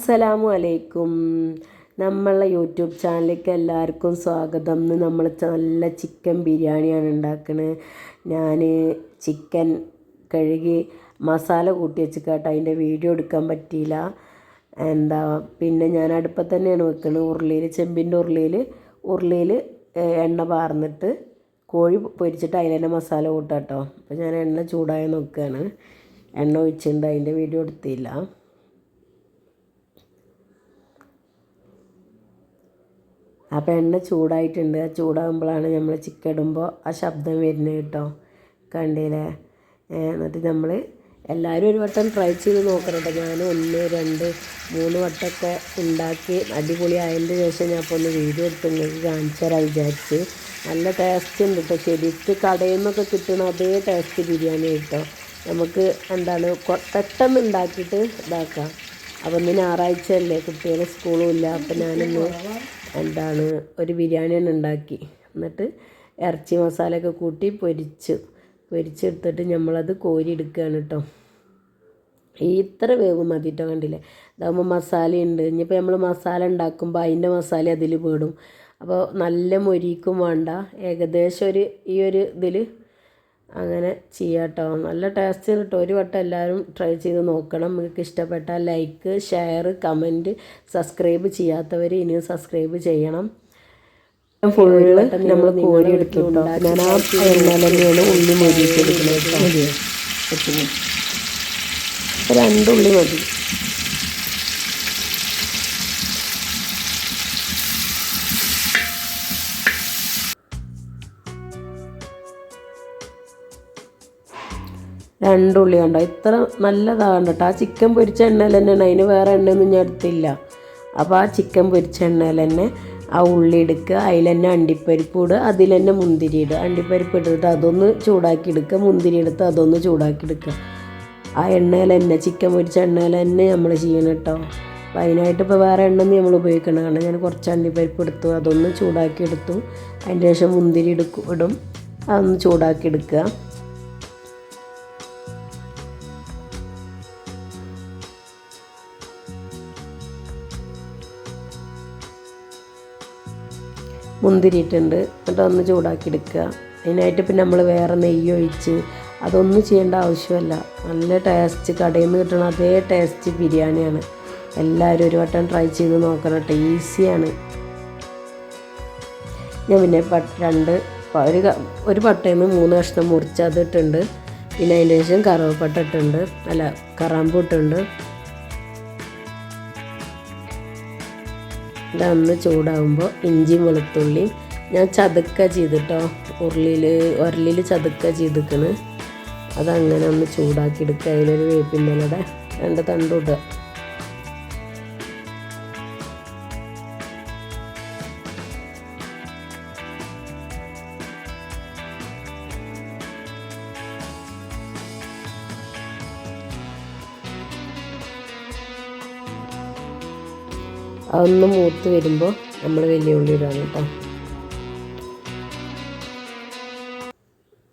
അസ്സലാമു അലൈക്കും. നമ്മളെ യൂട്യൂബ് ചാനലിലേക്ക് എല്ലാവർക്കും സ്വാഗതം. ഇന്ന് നമ്മൾ നല്ല ചിക്കൻ ബിരിയാണിയാണ് ഉണ്ടാക്കുന്നത്. ഞാൻ ചിക്കൻ കഴുകി മസാല കൂട്ടി വെച്ചിട്ട് അതിൻ്റെ വീഡിയോ എടുക്കാൻ പറ്റിയില്ല. പിന്നെ ഞാൻ അടുപ്പത്ത് തന്നെയാണ് വെക്കുന്നത്. ചെമ്പിൻ്റെ ഉരുളിയിൽ എണ്ണ പാർന്നിട്ട് കോഴി പൊരിച്ചിട്ട് അതിൽ തന്നെ മസാല കൂട്ടാം കേട്ടോ. അപ്പോൾ ഞാൻ എണ്ണ ചൂടായി നോക്കുകയാണ്. എണ്ണ ഒഴിച്ചിട്ടുണ്ട്, അതിൻ്റെ വീഡിയോ എടുത്തില്ല. അപ്പോൾ എണ്ണ ചൂടായിട്ടുണ്ട്. ആ ചൂടാകുമ്പോഴാണ് നമ്മൾ ചിക്കൻ ഇടുമ്പോൾ ആ ശബ്ദം വരുന്നത് കേട്ടോ. കണ്ടില്ലേ? എന്നിട്ട് നമ്മൾ എല്ലാവരും ഒരു വട്ടം ട്രൈ ചെയ്ത് നോക്കണം കേട്ടോ. ഞാൻ 1, 2, 3 വട്ടമൊക്കെ ഉണ്ടാക്കി അടിപൊളി ആയതിൻ്റെ ശേഷം ഞാൻ ഇപ്പോൾ ഒന്ന് വീഡിയോ എടുത്ത് നിങ്ങൾക്ക് കാണിച്ചു തരാൻ വിചാരിച്ച്. നല്ല ടേസ്റ്റ് ഉണ്ട് കേട്ടോ. ശരിക്ക് കടയിൽ നിന്നൊക്കെ കിട്ടുന്ന അതേ ടേസ്റ്റ് ബിരിയാണി കേട്ടോ. നമുക്ക് പെട്ടെന്ന് ഉണ്ടാക്കിയിട്ട് ഇതാക്കാം. അപ്പോൾ ഇന്ന് ഞായറാഴ്ച അല്ലേ, കുട്ടികളെ സ്കൂളും ഇല്ല. അപ്പോൾ ഞാനിന്ന് ഒരു ബിരിയാണിയാണ് ഉണ്ടാക്കി. എന്നിട്ട് ഇറച്ചി മസാലയൊക്കെ കൂട്ടി പൊരിച്ചെടുത്തിട്ട് നമ്മളത് കോരി എടുക്കുകയാണ് കേട്ടോ. ഇത്ര വേവ് മതി കേട്ടോ. കണ്ടില്ലേ? ഇതാകുമ്പോൾ മസാലയുണ്ട്. ഇനിയിപ്പോൾ നമ്മൾ മസാല ഉണ്ടാക്കുമ്പോൾ അതിൻ്റെ മസാല അതിൽ പെടും. അപ്പോൾ നല്ല മൊരിക്കും വേണ്ട. ഏകദേശം ഈ ഒരു ഇതിൽ അങ്ങനെ ചെയ്യാം കേട്ടോ. നല്ല ടേസ്റ്റ് കേട്ടോ. ഒരു വട്ടം എല്ലാവരും ട്രൈ ചെയ്ത് നോക്കണം. നിങ്ങൾക്ക് ഇഷ്ടപ്പെട്ടാൽ ലൈക്ക്, ഷെയർ, കമൻറ്റ്, സബ്സ്ക്രൈബ് ചെയ്യാത്തവർ ഇനിയും സബ്സ്ക്രൈബ് ചെയ്യണം. ഫുള്ള് നമ്മൾ കോരി എടുത്തിട്ടോ. ഞാൻ ആ എണ്ണ തന്നെയാണ് ഉള്ളി മൊരിച്ചെടുക്കുന്നത് കേട്ടോ. 2 ഉള്ളി മതി. ഉള്ളി കണ്ടോ, ഇത്ര നല്ലതാണ് കേട്ടോ. ആ ചിക്കൻ പൊരിച്ച എണ്ണയിൽ തന്നെയാണ്, അതിന് വേറെ എണ്ണയൊന്നും ഞാൻ എടുത്തില്ല. അപ്പോൾ ആ ചിക്കൻ പൊരിച്ച എണ്ണയിൽ തന്നെ ആ ഉള്ളി എടുക്കുക, അതിൽ തന്നെ അണ്ടിപ്പരിപ്പ് ഇടുക, അതിൽ തന്നെ മുന്തിരി ഇടുക. അണ്ടിപ്പരിപ്പ് ഇട്ടിട്ട് അതൊന്ന് ചൂടാക്കി എടുക്കുക, മുന്തിരി എടുത്ത് അതൊന്ന് ചൂടാക്കി എടുക്കുക. ആ എണ്ണയിൽ തന്നെ, ചിക്കൻ പൊരിച്ച എണ്ണയിൽ തന്നെ നമ്മൾ ചെയ്യണം കേട്ടോ. അപ്പോൾ അതിനായിട്ട് ഇപ്പോൾ വേറെ എണ്ണയൊന്നും നമ്മൾ ഉപയോഗിക്കണം. കാരണം ഞാൻ കുറച്ച് അണ്ടിപ്പരിപ്പ് എടുത്തു, അതൊന്ന് ചൂടാക്കി എടുത്തു. അതിൻ്റെ ശേഷം മുന്തിരി ഇടും, അതൊന്ന് ചൂടാക്കി എടുക്കുക. മുന്തിരി ഇട്ടുണ്ട്, എന്നിട്ട് ഒന്ന് ചൂടാക്കി എടുക്കുക. അതിനായിട്ട് പിന്നെ നമ്മൾ വേറെ നെയ്യ് ഒഴിച്ച് അതൊന്നും ചെയ്യേണ്ട ആവശ്യമല്ല. നല്ല ടേസ്റ്റ്, കടയിൽ നിന്ന് കിട്ടണ അതേ ടേസ്റ്റ് ബിരിയാണിയാണ്. എല്ലാവരും ഒരു വട്ടം ട്രൈ ചെയ്ത് നോക്കണം കേട്ടോ. ഈസിയാണ്. ഞാൻ പിന്നെ ഒരു പട്ടയിൽ നിന്ന് 3 കഷ്ണം മുറിച്ച് അതിട്ടുണ്ട്. പിന്നെ അതിൻ്റെ ശേഷം കറുവപ്പട്ട ഇട്ടുണ്ട്, കറാമ്പൂ ഇട്ടുണ്ട്. ഇതൊന്ന് ചൂടാകുമ്പോൾ ഇഞ്ചി വെളുത്തുള്ളി ഞാൻ ചതുക്ക ചെയ്തിട്ടോ. ഉരലിൽ ചതുക്ക ചെയ്തിക്കണ്. അതങ്ങനെ ഒന്ന് ചൂടാക്കി എടുക്കുക. അതിലൊരു വേപ്പിൻ്റെ ഇലയുടെ 2 തണ്ട് ഇടുക. അതൊന്ന് മൂത്ത് വരുമ്പോൾ നമ്മൾ വലിയ ഉള്ളി ഇടാണ് കേട്ടോ.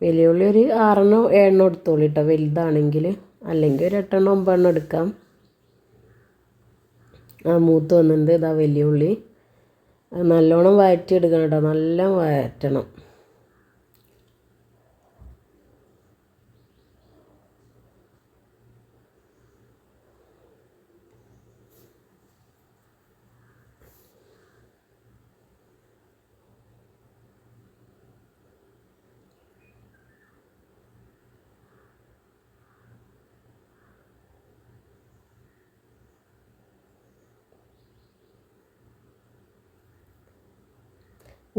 വലിയ ഉള്ളി ഒരു 6 7 എടുത്തോളൂ കേട്ടോ, വലുതാണെങ്കിൽ. അല്ലെങ്കിൽ ഒരു 8 9 എടുക്കാം. മൂത്ത് വന്നിട്ടുണ്ട്. ഇതാ വലിയ ഉള്ളി. നല്ലോണം വഴറ്റി എടുക്കണം കേട്ടോ, നല്ല വഴറ്റണം.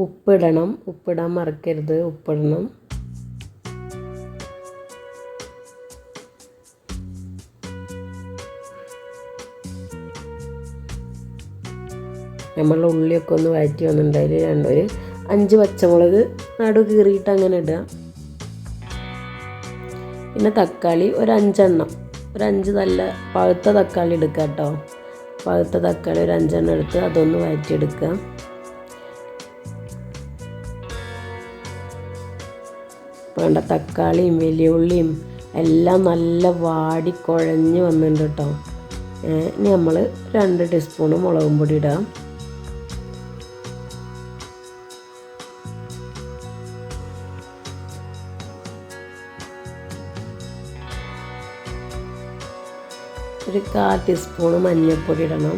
ഉപ്പിടാൻ മറക്കരുത്. ഉപ്പിടണം. നമ്മളുടെ ഉള്ളിയൊക്കെ ഒന്ന് വഴറ്റി വന്നിട്ടുണ്ട്. അതിൽ ഒരു 5 പച്ചമുളക് നടു കീറിയിട്ട് അങ്ങനെ ഇടുക. പിന്നെ തക്കാളി ഒരു 5 എണ്ണം, ഒരു 5 നല്ല പഴുത്ത തക്കാളി എടുക്കുക കേട്ടോ. പഴുത്ത തക്കാളി ഒരു 5 എണ്ണം എടുത്ത് അതൊന്ന് വഴറ്റിയെടുക്കുക. വേണ്ട തക്കാളിയും വലിയ ഉള്ളിയും എല്ലാം നല്ല വാടി കുഴഞ്ഞ് വന്നിട്ടുണ്ട് കേട്ടോ. ഇനി നമ്മൾ 2 ടീസ്പൂൺ മുളകും പൊടി ഇടാം. ഒരു 1/4 ടീസ്പൂൺ മഞ്ഞൾപ്പൊടി ഇടണം.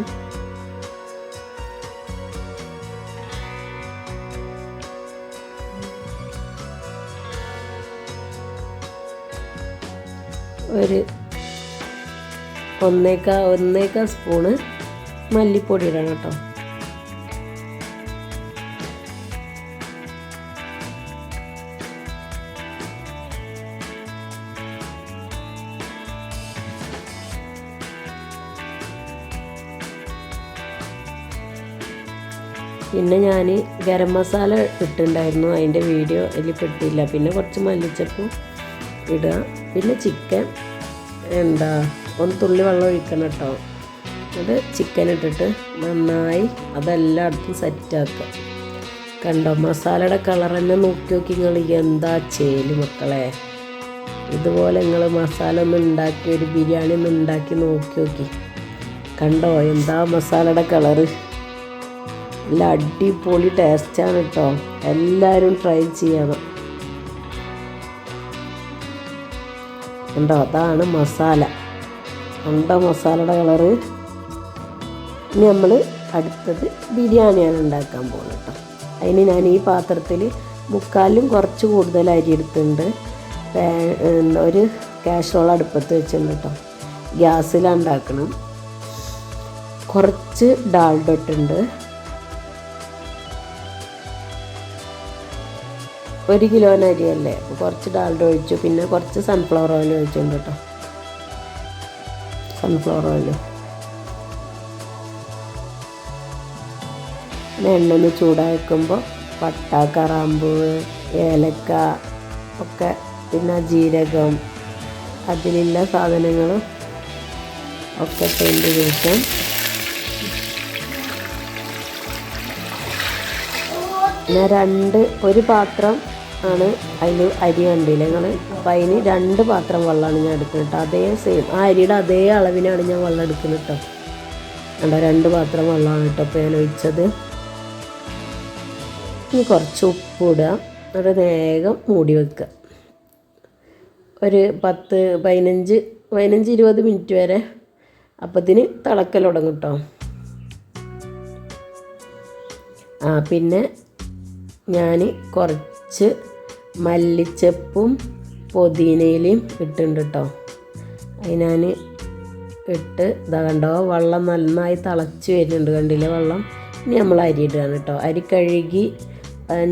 ഒരു 1 സ്പൂണ് മല്ലിപ്പൊടി ഇടണം കേട്ടോ. പിന്നെ ഞാൻ ഗരം മസാല ഇട്ടിട്ടുണ്ടായിരുന്നു, അതിൻ്റെ വീഡിയോ അതിൽ പെട്ടില്ല. പിന്നെ കുറച്ച് മല്ലിച്ചപ്പും ഇടുക. പിന്നെ ചിക്കൻ ഒന്ന് തുള്ളി വെള്ളം ഒഴിക്കണം കേട്ടോ. അത് ചിക്കൻ ഇട്ടിട്ട് നന്നായി അതെല്ലായിടത്തും സെറ്റാക്കുക. കണ്ടോ മസാലയുടെ കളർ തന്നെ നോക്കി നിങ്ങൾ എന്താ ചെയ്യല് മക്കളെ. ഇതുപോലെ നിങ്ങൾ മസാല ഒന്ന് ഉണ്ടാക്കി ഒരു ബിരിയാണി ഒന്ന് ഉണ്ടാക്കി നോക്കി. കണ്ടോ എന്താ മസാലയുടെ കളറ്. നല്ല അടിപൊളി ടേസ്റ്റാണ് കേട്ടോ. എല്ലാവരും ട്രൈ ചെയ്യണം. കണ്ടോ അതാണ് മസാല. കണ്ടോ മസാലയുടെ കളറ്. ഇനി നമ്മൾ അടുത്തത് ബിരിയാണിയാണ് ഉണ്ടാക്കാൻ പോകുന്നത് കേട്ടോ. അതിന് ഞാൻ ഈ പാത്രത്തിൽ 3/4 കുറച്ച് കൂടുതൽ അരി എടുത്തിട്ടുണ്ട്. ഒരു കാസറോൾ അടുപ്പത്ത് വെച്ചിട്ടുണ്ട് കേട്ടോ. ഗ്യാസിലാണ് ഉണ്ടാക്കണം. കുറച്ച് ഡാൽഡ ഇട്ടുണ്ട്. 1 കിലോന് അരിയല്ലേ, അപ്പോൾ കുറച്ച് ഡാൽഡ ഒഴിച്ചു. പിന്നെ കുറച്ച് സൺഫ്ലവർ ഓയിൽ ഒഴിച്ചിട്ടുണ്ട് കേട്ടോ. സൺഫ്ലവർ ഓയിൽ പിന്നെ എണ്ണ ഒന്ന് ചൂടാക്കുമ്പോൾ പട്ട, കറാമ്പൂവ്, ഏലക്ക ഒക്കെ പിന്നെ ജീരകം അതിലുള്ള സാധനങ്ങളും ഒക്കെ ഇട്ടതിന് ശേഷം പിന്നെ ഒരു പാത്രം ആണ് അതിൽ അരി കണ്ടില്ല നിങ്ങൾ. അപ്പോൾ അതിന് 2 പാത്രം വെള്ളമാണ് ഞാൻ എടുക്കുന്നത് കേട്ടോ. അതേ സെയിം ആ അരിയുടെ അതേ അളവിനാണ് ഞാൻ വെള്ളം എടുക്കുന്നത് കേട്ടോ. കണ്ടോ 2 പാത്രം വെള്ളമാണ് കേട്ടോ ഇപ്പോൾ ഞാൻ ഒഴിച്ചത്. ഇനി കുറച്ച് ഉപ്പ് ഇടുക. അത് വേഗം മൂടി വെക്കുക. ഒരു 15-20 മിനിറ്റ് വരെ അപ്പത്തിന് തിളക്കൽ തുടങ്ങും കേട്ടോ. പിന്നെ ഞാൻ കുറച്ച് മല്ലിച്ചപ്പും പുതിനയിലയും ഇട്ടിട്ടുണ്ട് കേട്ടോ. അത് ഞാൻ ഇട്ട് ഇതാ കണ്ടോ വെള്ളം നന്നായി തിളച്ച് വരുന്നുണ്ട്. കണ്ടില്ലേ വെള്ളം. ഇനി നമ്മൾ അരി ഇടുകയാണ് കേട്ടോ. അരി കഴുകി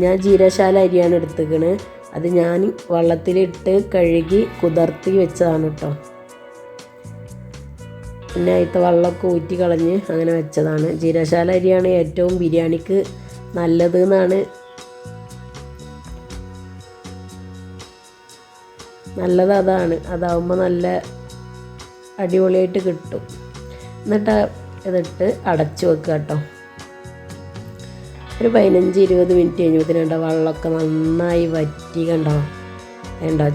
ഞാൻ ജീരകശാല അരിയാണ് എടുത്തിക്കണത്. അത് ഞാൻ വെള്ളത്തിലിട്ട് കഴുകി കുതിർത്തി വെച്ചതാണ് കേട്ടോ. പിന്നെ അതിലത്തെ വെള്ളമൊക്കെ ഊറ്റി കളഞ്ഞ് അങ്ങനെ വെച്ചതാണ്. ജീരകശാല അരിയാണ് ഏറ്റവും ബിരിയാണിക്ക് നല്ലത് എന്നാണ്. നല്ലത് അതാണ്. അതാവുമ്പോൾ നല്ല അടിപൊളിയായിട്ട് കിട്ടും. എന്നിട്ട് ഇതിട്ട് അടച്ച് വെക്കുക കേട്ടോ. ഒരു 15-20 മിനിറ്റ് കഴിഞ്ഞപ്പോഴത്തേനുണ്ടോ വെള്ളമൊക്കെ നന്നായി വറ്റി. കണ്ടോ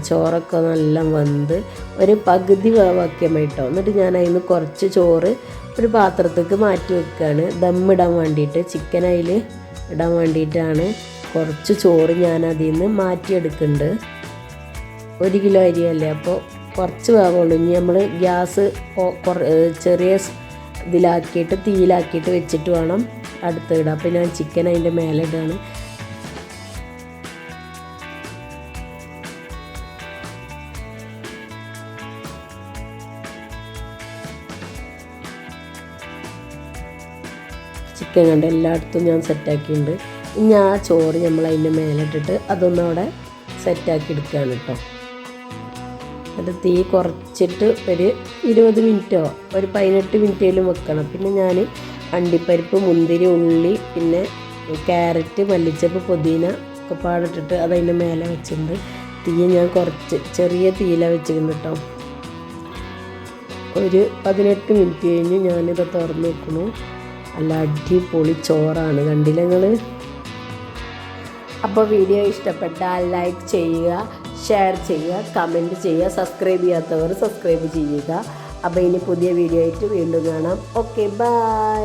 ചോറൊക്കെ നല്ല വെന്ത് ഒരു പകുതി വേവാക്കിയാൽ മതി കേട്ടോ. എന്നിട്ട് ഞാൻ അതിൽ നിന്ന് കുറച്ച് ചോറ് ഒരു പാത്രത്തേക്ക് മാറ്റി വെക്കുകയാണ് ദമ്മിടാൻ വേണ്ടിയിട്ട്. ചിക്കൻ അതിൽ ഇടാൻ വേണ്ടിയിട്ടാണ് കുറച്ച് ചോറ് ഞാൻ അതിൽ നിന്ന് മാറ്റിയെടുക്കുന്നുണ്ട്. 1 കിലോ അരിയല്ലേ, അപ്പോൾ കുറച്ച് വേവുള്ളൂ. ഇനി നമ്മൾ ഗ്യാസ് ചെറിയ ഇതിലാക്കിയിട്ട് തീയിലാക്കിയിട്ട് വെച്ചിട്ട് വേണം അടുത്ത് ഇടാം. അപ്പോൾ ഞാൻ ചിക്കൻ അതിൻ്റെ മേലെ ഇടാണ്. ചിക്കൻ കണ്ട് എല്ലായിടത്തും ഞാൻ സെറ്റാക്കിയിട്ടുണ്ട്. ഇനി ആ ചോറ് നമ്മൾ അതിൻ്റെ മേലെ ഇട്ടിട്ട് അതൊന്നും അവിടെ സെറ്റാക്കി എടുക്കുകയാണ് കേട്ടോ. അത് തീ കുറച്ചിട്ട് ഒരു 20 മിനിറ്റോ ഒരു 18 മിനിറ്റേലും വെക്കണം. പിന്നെ ഞാൻ അണ്ടിപ്പരിപ്പ്, മുന്തിരി, ഉള്ളി, പിന്നെ ക്യാരറ്റ്, മല്ലിച്ചപ്പ്, പുതിന ഒക്കെ പാടിട്ടിട്ട് അതതിൻ്റെ മേലെ വെച്ചിട്ടുണ്ട്. തീ ഞാൻ കുറച്ച് ചെറിയ തീയിലാണ് വെച്ചിട്ടുണ്ട് കേട്ടോ. ഒരു 18 മിനിറ്റ് കഴിഞ്ഞ് ഞാനിത് തുറന്ന് വെക്കണു. നല്ല അടിപൊളി ചോറാണ്. കണ്ടില്ല നിങ്ങൾ. അപ്പോൾ വീഡിയോ ഇഷ്ടപ്പെട്ടാൽ ലൈക്ക് ചെയ്യുക, ഷെയർ ചെയ്യുക, കമൻറ്റ് ചെയ്യുക. സബ്സ്ക്രൈബ് ചെയ്യാത്തവർ സബ്സ്ക്രൈബ് ചെയ്യുക. അപ്പോൾ ഇനി പുതിയ വീഡിയോ ആയിട്ട് വീണ്ടും കാണാം. Okay, by.